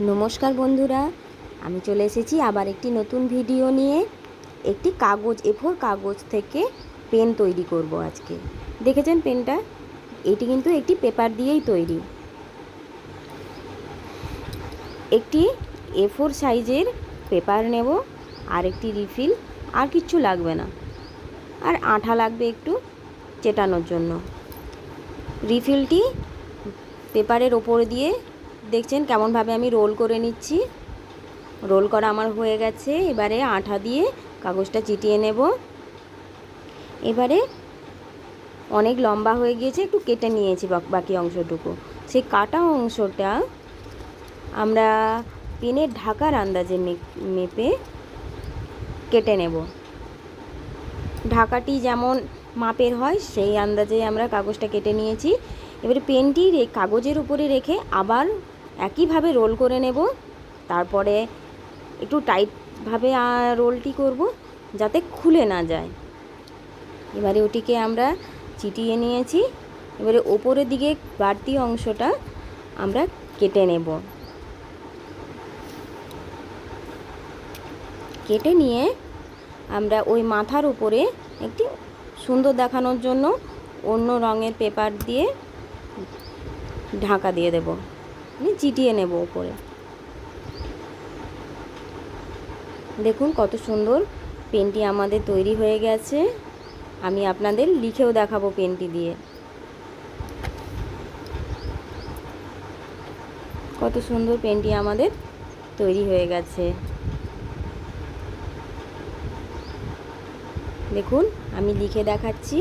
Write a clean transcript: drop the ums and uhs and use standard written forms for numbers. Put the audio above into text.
নমস্কার বন্ধুরা, আমি চলে এসেছি আবার একটি নতুন ভিডিও নিয়ে। একটি কাগজ A4 কাগজ থেকে পেন তৈরি করব আজকে। দেখেছেন পেনটা? এটি কিন্তু একটি পেপার দিয়েই তৈরি। একটি A4 সাইজের পেপার নেব, আর একটি রিফিল, আর কিচ্ছু লাগবে না। আর আঠা লাগবে একটু চেটানোর জন্য। রিফিলটি পেপারের ওপর দিয়ে দেখছেন কেমনভাবে আমি রোল করে নিচ্ছি। রোল করা আমার হয়ে গেছে। এবারে আঠা দিয়ে কাগজটা চিটিয়ে নেব। এবারে অনেক লম্বা হয়ে গিয়েছে, একটু কেটে নিয়েছি বাকি অংশটুকু। সেই কাটা অংশটা আমরা পেনের ঢাকার আন্দাজে মেপে কেটে নেব। ঢাকাটি যেমন মাপের হয় সেই আন্দাজে আমরা কাগজটা কেটে নিয়েছি। এবারে পেনটি কাগজের উপরে রেখে আবার একইভাবে রোল করে নেব। তারপরে একটু টাইটভাবে রোলটি করব যাতে খুলে না যায়। এবারে ওটিকে আমরা চিটিয়ে নিয়েছি। এবারে ওপরের দিকে বাড়তি অংশটা আমরা কেটে নেব। কেটে নিয়ে আমরা ওই মাথার উপরে একটি সুন্দর দেখানোর জন্য অন্য রঙের পেপার দিয়ে ঢাকা দিয়ে দেব, চিটিয়ে নেব উপরে। দেখুন কত সুন্দর পেনটি আমাদের তৈরি হয়ে গেছে। আমি আপনাদের লিখেও দেখাবো পেনটি দিয়ে। কত সুন্দর পেনটি আমাদের তৈরি হয়ে গেছে। দেখুন আমি লিখে দেখাচ্ছি।